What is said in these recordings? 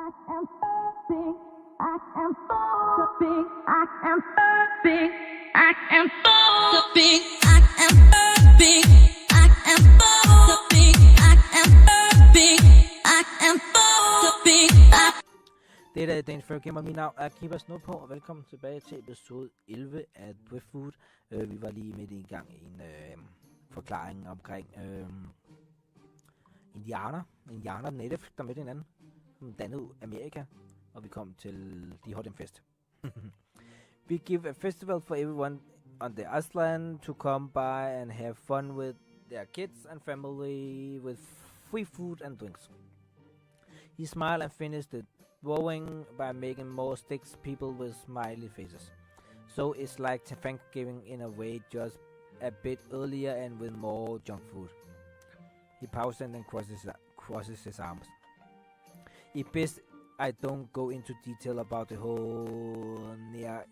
Det er dagens Furry Gamer. Mit navn er Kiba Snowpaw, og velkommen tilbage til episode 11 af Driftwood. Vi var lige midt i gang i en forklaring omkring indianer native, der mødte hinanden, som dannede Amerika, og vi kom til de holdt en fest. We give a festival for everyone on the island to come by and have fun with their kids and family with free food and drinks. He smiled and finished the drawing by making more sticks people with smiley faces. So it's like Thanksgiving in a way, just a bit earlier and with more junk food. He paused and then crosses his arms. It's best I don't go into detail about the whole near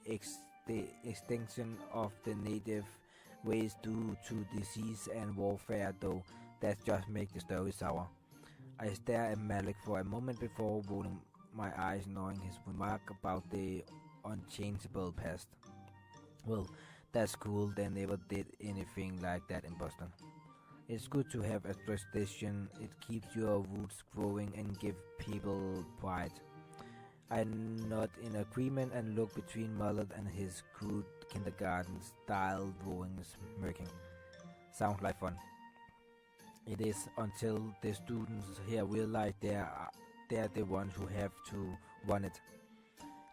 extinction of the native ways due to disease and warfare, though that just makes the story sour. I stare at Malik for a moment before rolling my eyes, knowing his remark about the unchangeable past. Well, that's cool. They never did anything like that in Boston. It's good to have a tradition. It keeps your roots growing and give people pride. I'm not in agreement and look between Mullet and his crude kindergarten-style drawings smirking. Sounds like fun. It is until the students here realize they're the ones who have to run it.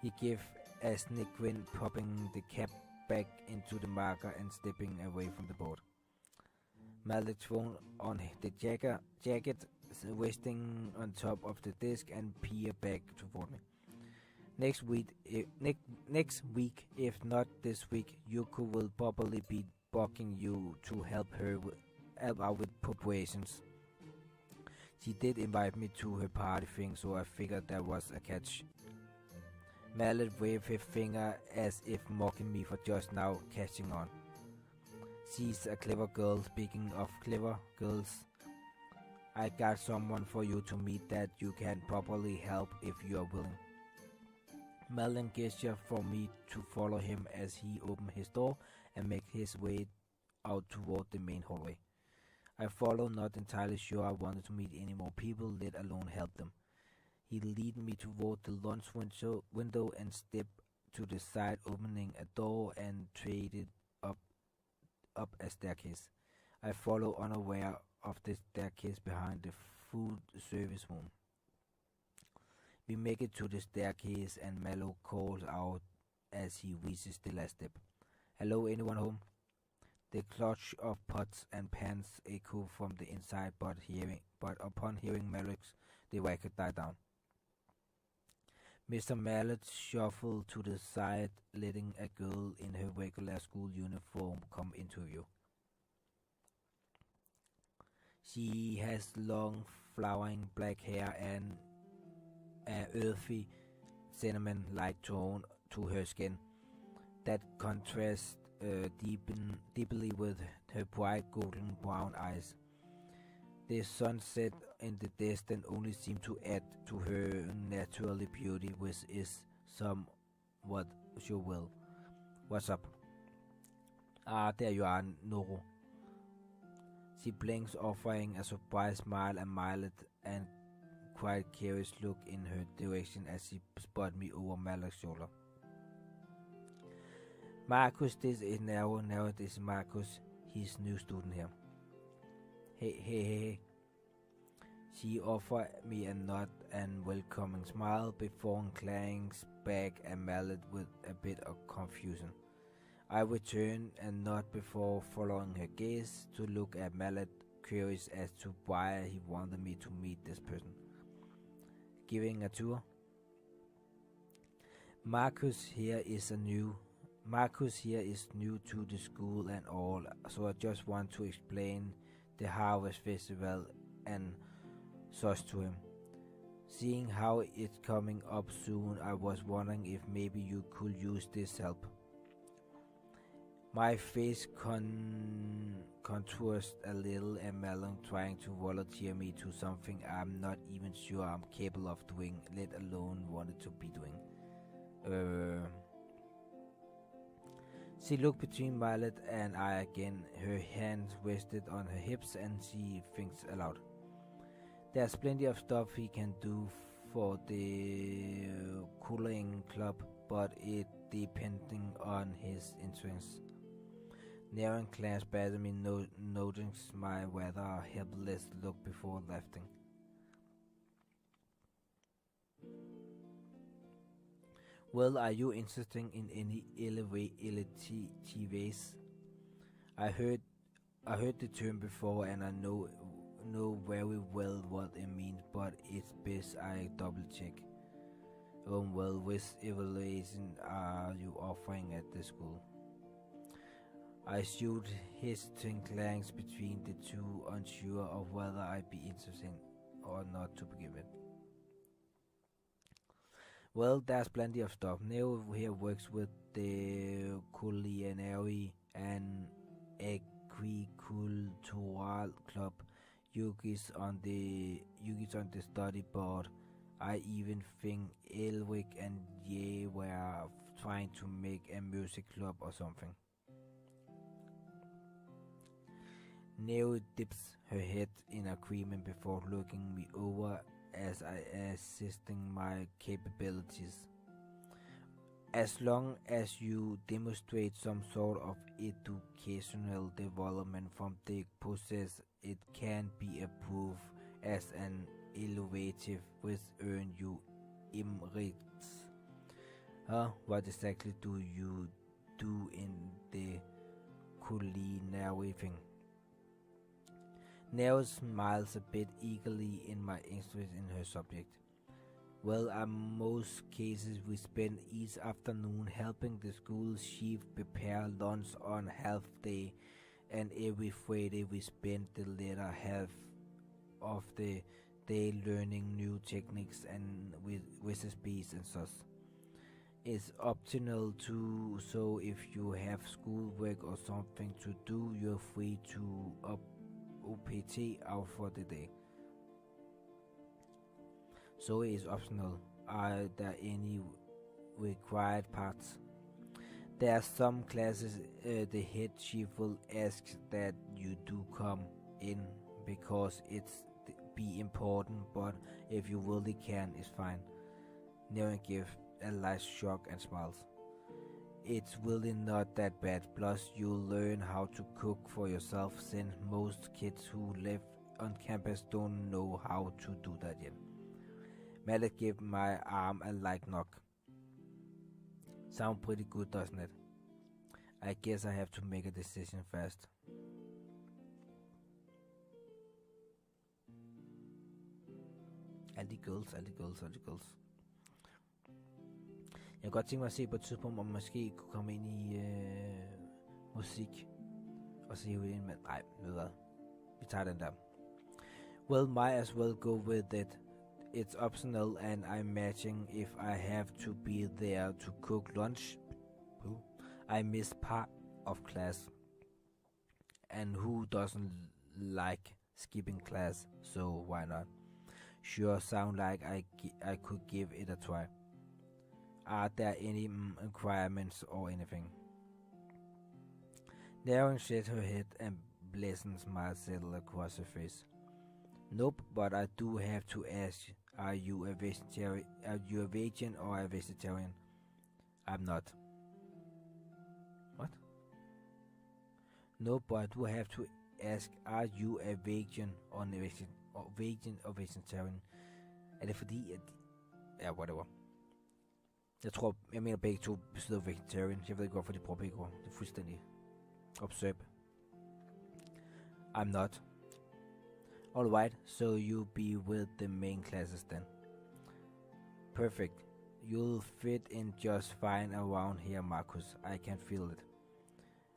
He gave a sneak grin, popping the cap back into the marker and stepping away from the board. Mallet thrown on the jacket, resting on top of the desk and peer back toward me. Next week, if not this week, Yuko will probably be bugging you to help out with preparations. She did invite me to her party thing, so I figured there was a catch. Mallet waved her finger as if mocking me for just now catching on. She's a clever girl. Speaking of clever girls, I got someone for you to meet that you can probably help if you are willing. Mallet gestured for me to follow him as he opened his door and made his way out toward the main hallway. I followed, not entirely sure I wanted to meet any more people, let alone help them. He led me toward the lunch window and stepped to the side, opening a door and traded up a staircase. I followed, unaware of the staircase behind the food service room. We make it to the staircase and Mallow calls out as he reaches the last step. Hello, anyone home? The clutch of pots and pans echo from the inside, but upon hearing Mallet's, the racket died down. Mr. Mallet shuffled to the side, letting a girl in her regular school uniform come into view. She has long, flowing black hair and an earthy, cinnamon-like tone to her skin that contrasts deeply with her bright golden brown eyes. The sunset in the distance only seemed to add to her natural beauty, which is somewhat will. What's up? There you are, Noro. She blinks, offering a surprised smile and mild and quite curious look in her direction as she spotted me over Malak's shoulder. Marcus, this is Nero, this is Marcus, he's new student here. Hey. She offered me a nod and welcoming smile before glancing back at Mallet with a bit of confusion. I returned a nod before following her gaze to look at Mallet, curious as to why he wanted me to meet this person. Giving a tour? Marcus here is new to the school and all, so I just want to explain the Harvest Festival and such to him. Seeing how it's coming up soon, I was wondering if maybe you could use this help. My face contours a little and Malon trying to volunteer me to something I'm not even sure I'm capable of doing, let alone wanted to be doing. She looked between Violet and I again, her hands rested on her hips, and she thinks aloud. There's plenty of stuff he can do for the cooling club, but it depending on his interests. Narrowing class battered me, noting my rather helpless look before laughing. Well, are you interested in any LTVs? I heard the term before, and I know very well what it means, but it's best I double check. Well, which evaluation are you offering at the school? I shoot hesitant glance between the two, unsure of whether I'd be interested or not to begin with. Well, there's plenty of stuff. Neo here works with the culinary and agricultural club. Yuki's on the study board. I even think Elwick and Ye were trying to make a music club or something. Neo dips her head in agreement before looking me over as I assessing my capabilities. As long as you demonstrate some sort of educational development from the process, it can be approved as an elevative which earn you emirates. What exactly do you do in the culinary thing? Nell smiles a bit eagerly in my interest in her subject. Well, in most cases we spend each afternoon helping the school chief prepare lunch on half day, and every Friday we spend the latter half of the day learning new techniques and with recipes and such. It's optional too, so if you have schoolwork or something to do, you're free to OPT out for the day. So it is optional. Are there any required parts? There are some classes the head chief will ask that you do come in because it's be important, but if you really can, it's fine. Neon gives a light shock and smiles. It's really not that bad, plus you'll learn how to cook for yourself, since most kids who live on campus don't know how to do that yet. Mallet gave my arm a light knock. Sound pretty good, doesn't it? I guess I have to make a decision fast. Alle de girls. Jeg kan godt tænke mig at se på et tidspunkt, om man måske kunne komme ind i musik. Og se jo en mand. Nej, ved hvad? Vi tager den der. Well, might as well go with it. It's optional, and I'm matching if I have to be there to cook lunch. I miss part of class. And who doesn't like skipping class? So why not? Sure, sound like I could give it a try. Are there any requirements or anything? Narrowing shakes her head and pleasant smile settled across her face. Nope, but I do have to ask, are you a vegetarian? Are you a vegan or a vegetarian? I'm not. What? No, but I do have to ask, are you a vegan or vegetarian? Er det fordi, at... Ja, whatever. Jeg mener begge to betyder vegetarian. Jeg ved ikke, hvorfor de bruger begge ord. Det er fuldstændig absurd. I'm not. Alright, so you'll be with the main classes then. Perfect. You'll fit in just fine around here, Marcus. I can feel it.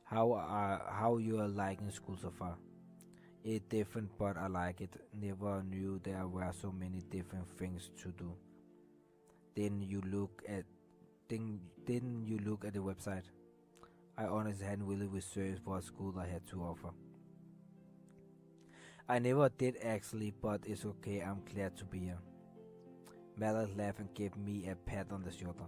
How you are liking school so far? It's different, but I like it. Never knew there were so many different things to do. Didn't you look at the website? I honestly hadn't really researched what school I had to offer. I never did actually, but it's okay, I'm glad to be here. Mallet laughed and gave me a pat on the shoulder.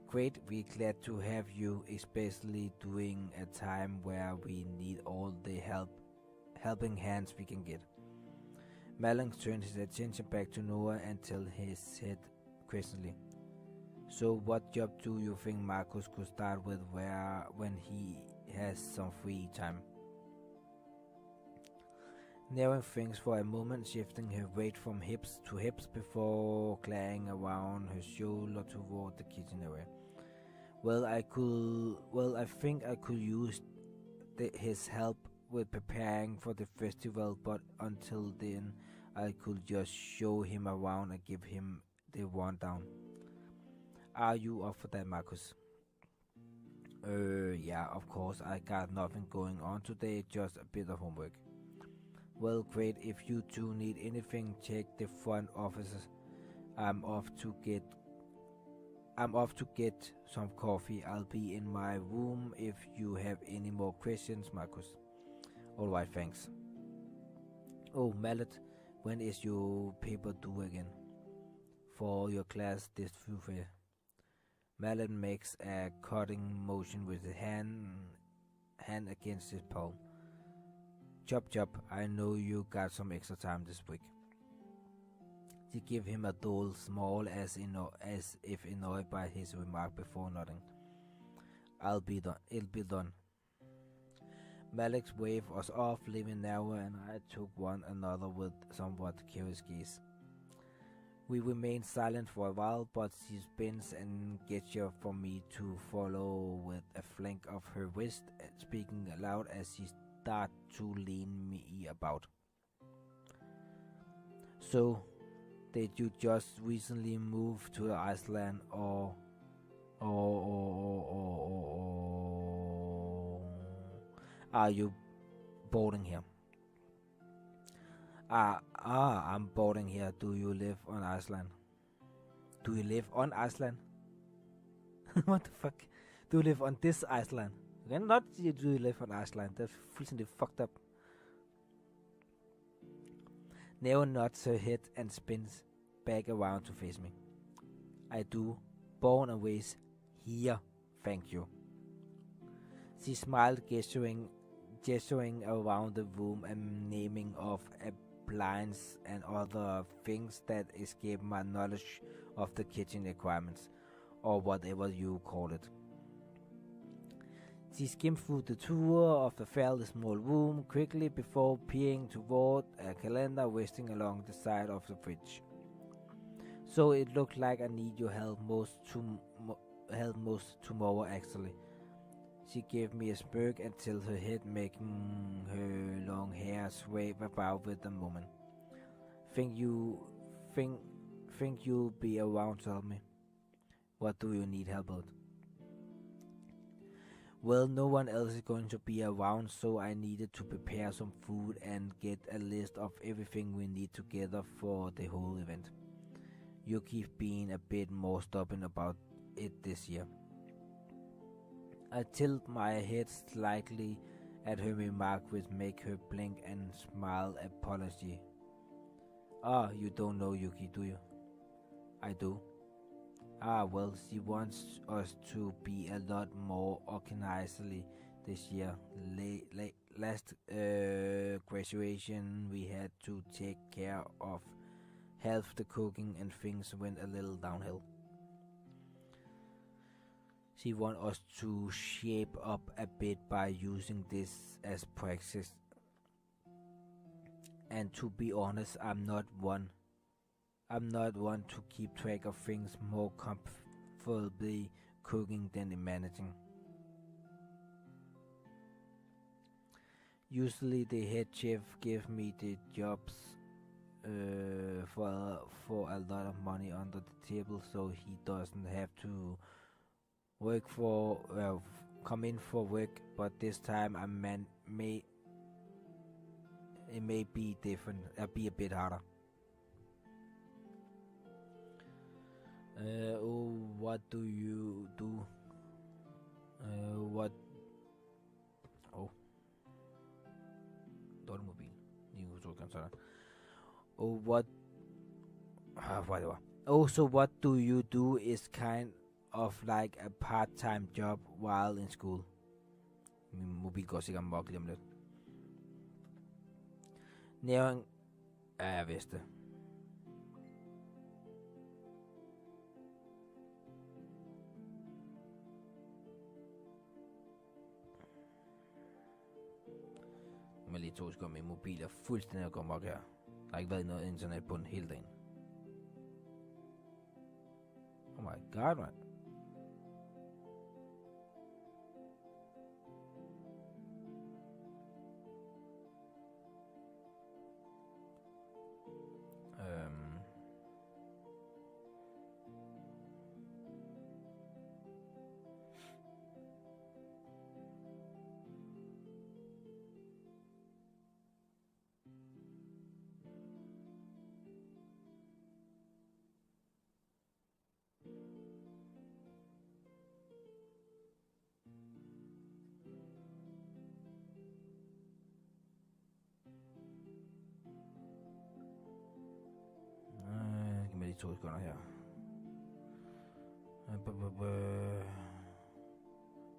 Great, we're glad to have you, especially during a time where we need all the helping hands we can get. Mallet turned his attention back to Noah and tilted his head questioningly. So what job do you think Marcus could start with when he has some free time? Narrowing things for a moment, shifting her weight from hips to hips before glaring around her shoulder toward the kitchen area. I think I could use his help with preparing for the festival, but until then, I could just show him around and give him the rundown. Are you up for that, Marcus? Yeah, of course, I got nothing going on today, just a bit of homework. Well, great, if you two need anything, check the front offices. I'm off to get some coffee. I'll be in my room if you have any more questions, Marcus. Alright, thanks. Oh, Mallet, when is your paper due again? For your class this Tuesday. Mallet makes a cutting motion with his hand against his palm. Chop chop, I know you got some extra time this week. She gave him a dull smile as if annoyed by his remark before nodding. It'll be done. Malik's wave was off, leaving Noah and I took one another with somewhat curious gaze. We remained silent for a while, but she spins and gesture for me to follow with a flank of her wrist, speaking aloud as she started to lean me about. So, did you just recently move to Iceland, or are you boarding here? I'm boarding here. Do you live on Iceland? Do you live on Iceland? What the fuck? Do you live on this Iceland? Not do you live on Iceland. That's fucking fucked up. Neo nods her head and spins back around to face me. I do. Born and raised here. Thank you. She smiled, gesturing around the room and naming off appliances and other things that escape my knowledge of the kitchen requirements, or whatever you call it. She skimmed through the tour of the fairly small room quickly before peering toward a calendar resting along the side of the fridge. So it looked like I need your help most tomorrow, actually. She gave me a smirk and tilted her head, making her long hair sway about with the moment. Think you'll be around to help me? What do you need help with? Well, no one else is going to be around, so I needed to prepare some food and get a list of everything we need together for the whole event. You keep being a bit more stubborn about it this year. I tilt my head slightly at her remark, which make her blink and smile apology. You don't know Yuki, do you? I do. Well, she wants us to be a lot more organizedly this year. Last graduation, we had to take care of half the cooking and things went a little downhill. She wants us to shape up a bit by using this as practice. And to be honest, I'm not one to keep track of things more comfortably cooking than in managing. Usually the head chef gives me the jobs for a lot of money under the table, so he doesn't have to come in for work, but this time it may be different, be a bit harder. What do you do? What Oh, whatever. Oh, so what do you do is kind of like a part-time job while in school. Min mobil går sikkert mok lige om lidt. Nævn jeg vidste. Men lige 2 sekunder, min mobil er fuldstændig at gå mok her. Der har ikke været noget internet på den hele dagen. Oh my god, man. Giv mig lige 2 sekunder her.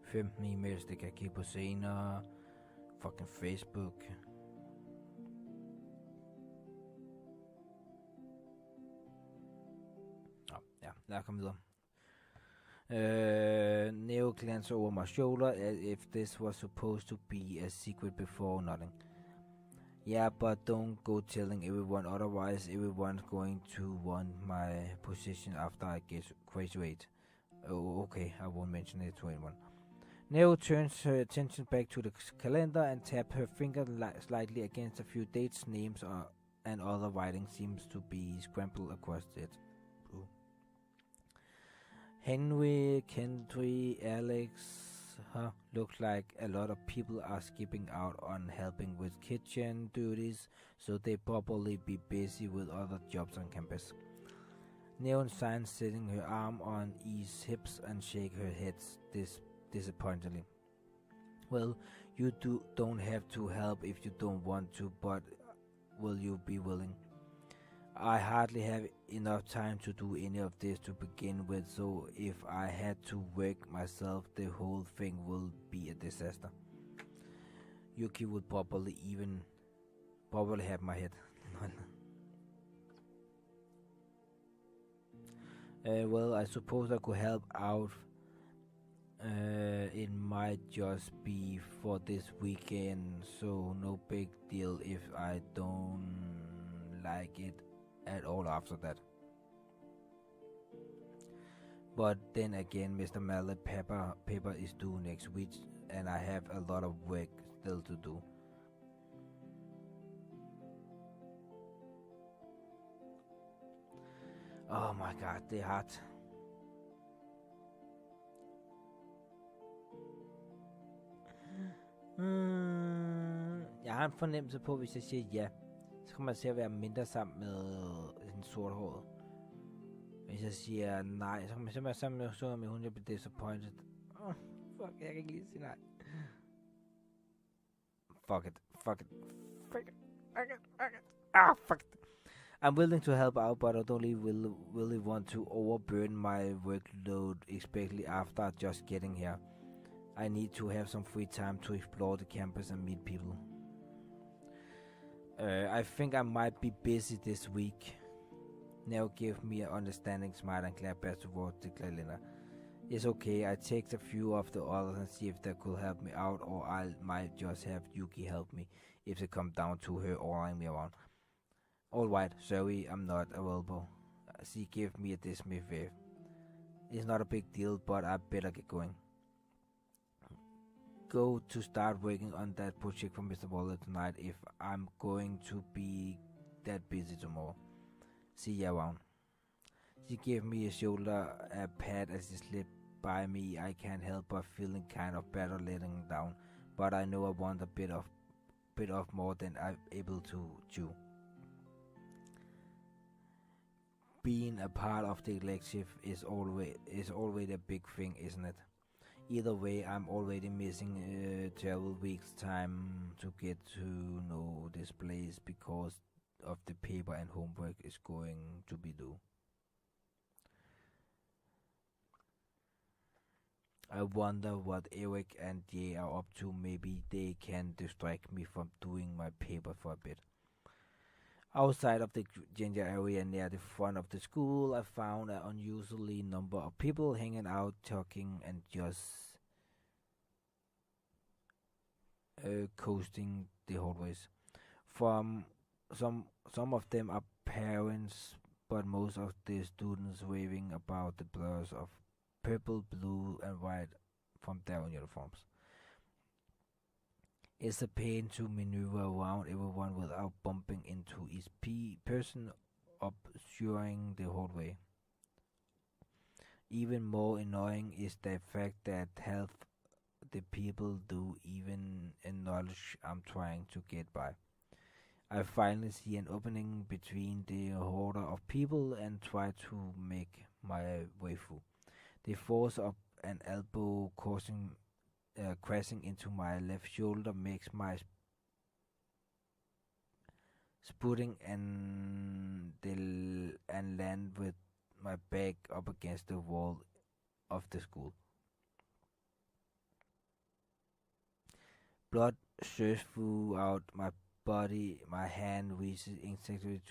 15 e-mails, det kan jeg kigge på senere. Fucking Facebook. Ja, lad os komme videre. Neo glanced over my shoulder as if this was supposed to be a secret before nothing. Yeah, but don't go telling everyone, otherwise everyone's going to want my position after I graduate. Oh, okay, I won't mention it to anyone. Neo turns her attention back to the calendar and tapped her finger slightly against a few dates, names, and other writing seems to be scrambled across it. Henry, Kendry, Alex, looks like a lot of people are skipping out on helping with kitchen duties, so they probably be busy with other jobs on campus. Neon signs setting her arm on E's hips and shake her head disappointedly. Well, you don't have to help if you don't want to, but will you be willing? I hardly have enough time to do any of this to begin with, so if I had to work myself, the whole thing will be a disaster. Yuki would probably have my head. Well, I suppose I could help out. It might just be for this weekend, so no big deal if I don't like it at all after that. But then again, Mr. Mallet paper is due next week, and I have a lot of work still to do. Oh my god, det er hardt. Jeg har en fornemmelse på, hvis jeg siger ja, så kommer jeg til at være mindre sammen med en sorthåret. Hvis jeg siger nej, så kommer jeg til at være sammen med sorthåret, men hun bliver disappointed. Fuck, jeg kan ikke lige sige nej. Fuck it. Fuck it. I'm willing to help out, but I don't really want to overburden my workload, especially after just getting here. I need to have some free time to explore the campus and meet people. I think I might be busy this week. Now give me an understanding smile and clap back towards the calendar. It's okay, I take a few of the others and see if they could help me out, or I might just have Yuki help me if it comes down to her ordering me around. Alright, sorry, I'm not available. She gave me a dismiss wave. It's not a big deal, but I better get going. Go to start working on that project for Mr. Waller tonight if I'm going to be that busy tomorrow. See you around. She gave me a shoulder pat as she slipped by me. I can't help but feeling kind of better letting down, but I know I want a bit of more than I'm able to chew. Being a part of the collective is always a big thing, isn't it? Either way, I'm already missing 12 weeks time to get to know this place because of the paper and homework is going to be due. I wonder what Eric and Jay are up to. Maybe they can distract me from doing my paper for a bit. Outside of the ginger area near the front of the school, I found an unusually number of people hanging out, talking, and just coasting the hallways. From some of them are parents, but most of the students waving about the blurs of purple, blue, and white from their uniforms. It's a pain to maneuver around everyone without bumping into each person obscuring the hallway. Even more annoying is the fact that half the people do even acknowledge I'm trying to get by. I finally see an opening between the horde of people and try to make my way through. The force of an elbow crashing into my left shoulder makes my spooting and land with my back up against the wall of the school. Blood surges throughout my body. My hand reaches instinctively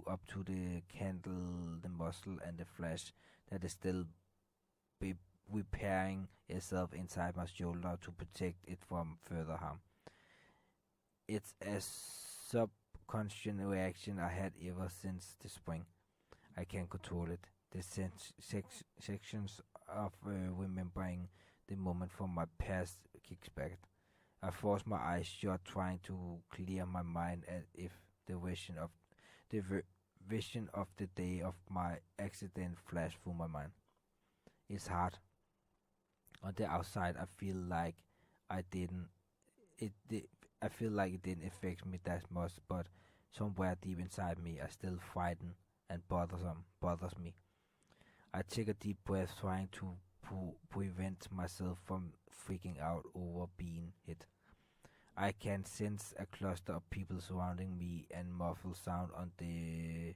up to the candle, the muscle, and the flesh that is still repairing itself inside my shoulder to protect it from further harm. It's a subconscious reaction I had ever since the spring. I can't control it. The sections of remembering the moment from my past kicks back. I force my eyes shut, trying to clear my mind as if the vision of the day of my accident flashed through my mind. It's hard. On the outside, I feel like it didn't affect me that much, but somewhere deep inside me, I still frightened and bothers me. I take a deep breath, trying to prevent myself from freaking out over being hit. I can sense a cluster of people surrounding me and muffled sound on the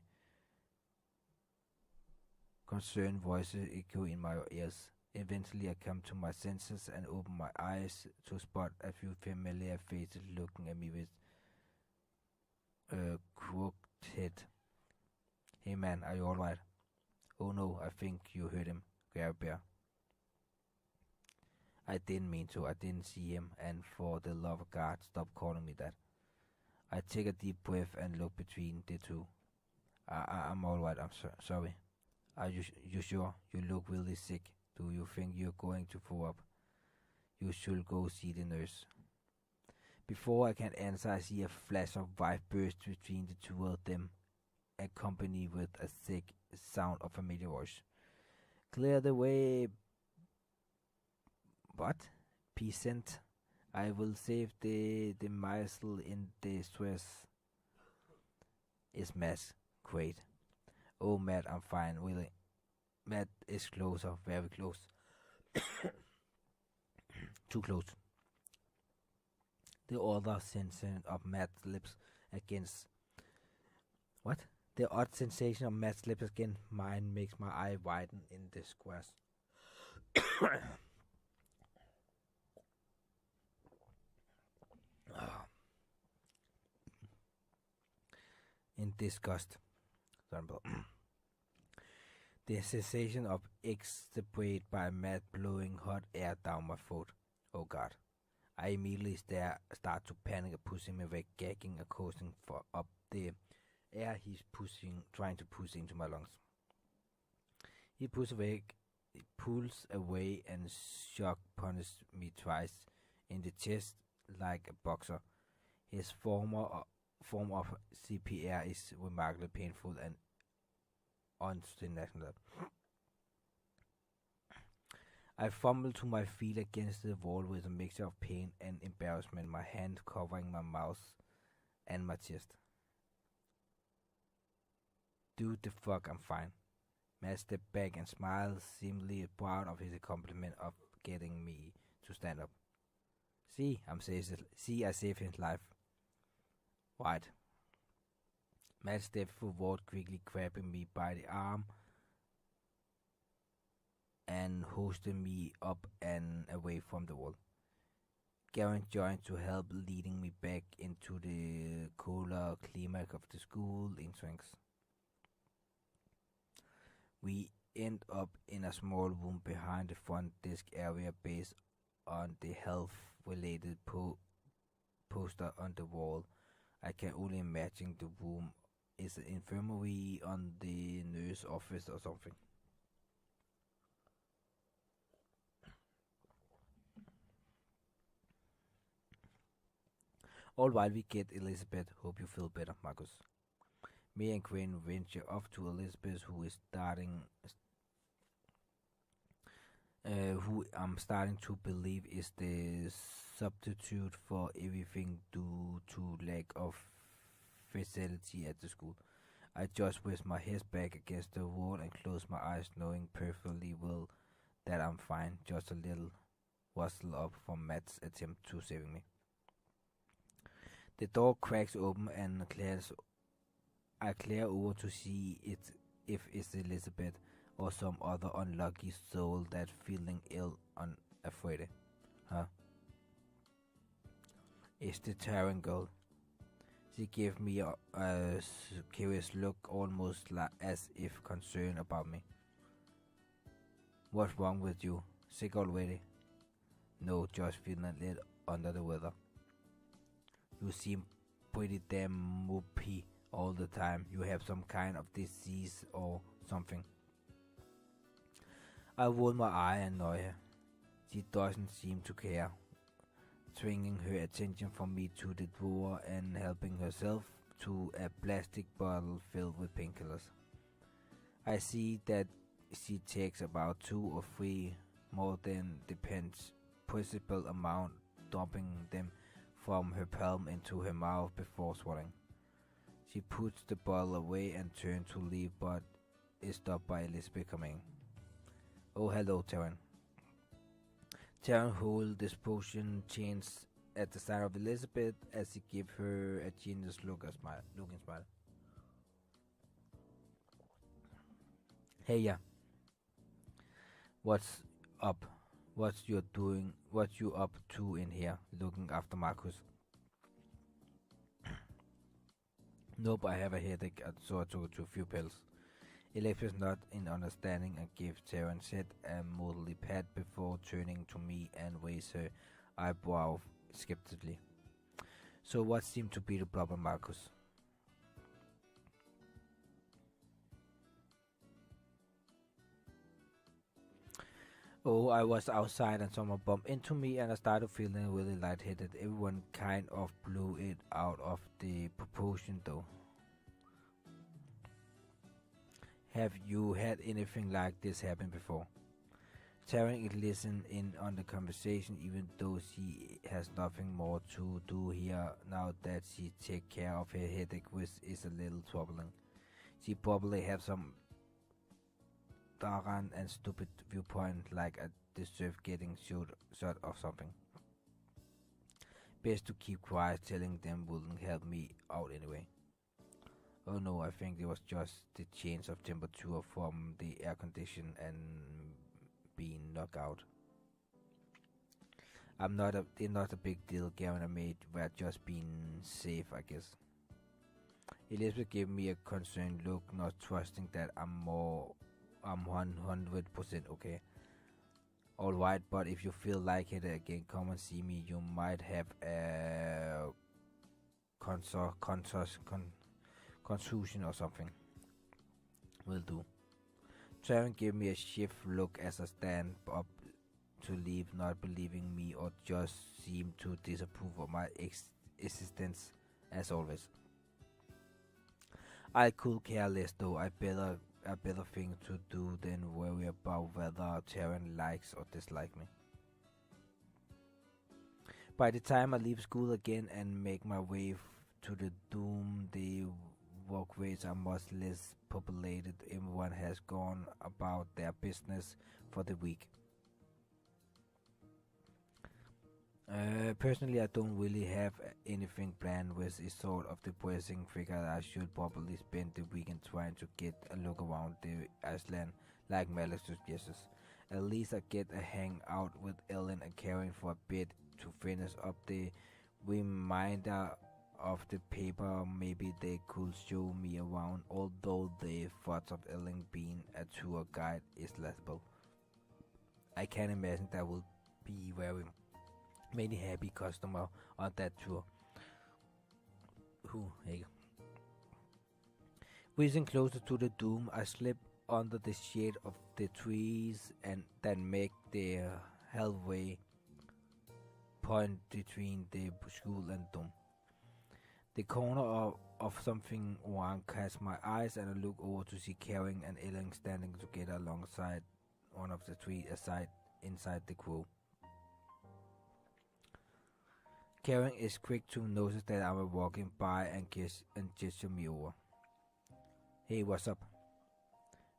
concerned voices echo in my ears. Eventually I come to my senses and open my eyes to spot a few familiar faces looking at me with a crooked head. Hey man, are you alright? Oh no, I think you hurt him, Bear. I didn't mean to, I didn't see him, and for the love of God, stop calling me that. I take a deep breath and look between the two. I'm alright, I'm sorry. Are you sure? You look really sick. Do you think you're going to throw up? You should go see the nurse. Before I can answer, I see a flash of white burst between the two of them, accompanied with a thick sound of familiar voice. Clear the way. What? Peasant. I will save the damsel in distress. Is Matt. Great. Oh, Matt, I'm fine, really. Matt is closer, very close. Too close. The other sensation of Matt's lips against... What? The odd sensation of Matt's lips against mine makes my eye widen in the squares. In disgust. The sensation of exacerbated by Matt blowing hot air down my throat. Oh God. I immediately start to panic and pushing me away, gagging and coasting for up the air he's trying to push into my lungs. He pulls away and shock punishes me twice in the chest like a boxer. His form of CPR is remarkably painful and unnatural. I fumble to my feet against the wall with a mixture of pain and embarrassment, my hand covering my mouth and my chest. Dude, the fuck, I'm fine. Matt stepped back and smiled, seemingly proud of his accomplishment of getting me to stand up. See, I saved his life. Right. Matt stepped forward quickly, grabbing me by the arm and hoisted me up and away from the wall. Garen joined to help, leading me back into the cooler climate of the school entrance. We end up in a small room behind the front desk area based on the health-related poster on the wall. I can only imagine the room is an infirmary on the nurse office or something. All while we get Elizabeth. Hope you feel better, Marcus. Me and Quinn venture off to Elizabeth, who is who I'm starting to believe is the substitute for everything due to lack of facility at the school. I just press my head back against the wall and close my eyes, knowing perfectly well that I'm fine, just a little rustle up from Matt's attempt to save me. The door cracks open and I glare over to see if it's Elizabeth or some other unlucky soul that's feeling ill and afraid. Huh? It's the Detouring girl. She gave me a curious look, almost as if concerned about me. What's wrong with you? Sick already? No, just feeling a little under the weather. You seem pretty damn mopey all the time. You have some kind of disease or something. I roll my eye and annoy her. She doesn't seem to care, swinging her attention from me to the drawer and helping herself to a plastic bottle filled with painkillers. I see that she takes about 2 or 3 more than the principal amount, dumping them from her palm into her mouth before swallowing. She puts the bottle away and turns to leave, but is stopped by Elizabeth coming. Oh, hello, Taryn. Taryn holds this potion chains at the side of Elizabeth as he gives her a genius looking smile. Hey, yeah. What's up? What you up to in here, looking after Marcus? Nope, I have a headache, so I took 2 few pills. Elizabeth nods in understanding and gives Terran's head a motherly pat before turning to me and raises her eyebrow skeptically. So what seemed to be the problem, Marcus? Oh, I was outside and someone bumped into me and I started feeling really lightheaded. Everyone kind of blew it out of the proportion though. Have you had anything like this happen before? Taryn listened in on the conversation even though she has nothing more to do here now that she take care of her headache, which is a little troubling. She probably have some darn and stupid viewpoint like I deserve getting shot or something. Best to keep quiet, telling them wouldn't help me out anyway. Oh no, I think it was just the change of temperature from the air condition and being knocked out. It's not a big deal, Gavin and mate were just being safe, I guess. Elizabeth gave me a concerned look, not trusting that I'm 100% okay. Alright, but if you feel like it again, come and see me. You might have a contusion or something. Will do. Sharon gave me a shift look as I stand up to leave, not believing me or just seem to disapprove of my existence as always. I could care less though. I better a better thing to do than worry about whether Taryn likes or dislikes me. By the time I leave school again and make my way to the doom, the walkways are much less populated. Everyone has gone about their business for the week. Personally, I don't really have anything planned with it's sort of depressing. Figured I should probably spend the weekend trying to get a look around the Iceland like malicious suggests. At least I get a hang out with Ellen and Karen for a bit to finish up the reminder of the paper. Maybe they could show me around, although the thoughts of Ellen being a tour guide is laughable. I can imagine there will be very many happy customers on that tour. Ikke? Reaching closer to the doom, I slip under the shade of the trees and then make the halfway point between the school and dome. The corner of something wrong catches my eyes, and I look over to see Karen and Ellen standing together alongside one of the three inside the grove. Karen is quick to notice that I'm walking by and gesture me over. Hey, what's up?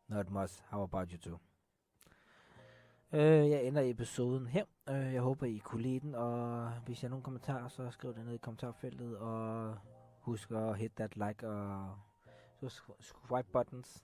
Not much. How about you two? Jeg ender episoden her. Jeg håber, I kunne lide den, og hvis jeg har nogle kommentarer, så skriv det ned i kommentarfeltet, og husk at hit that like og subscribe buttons.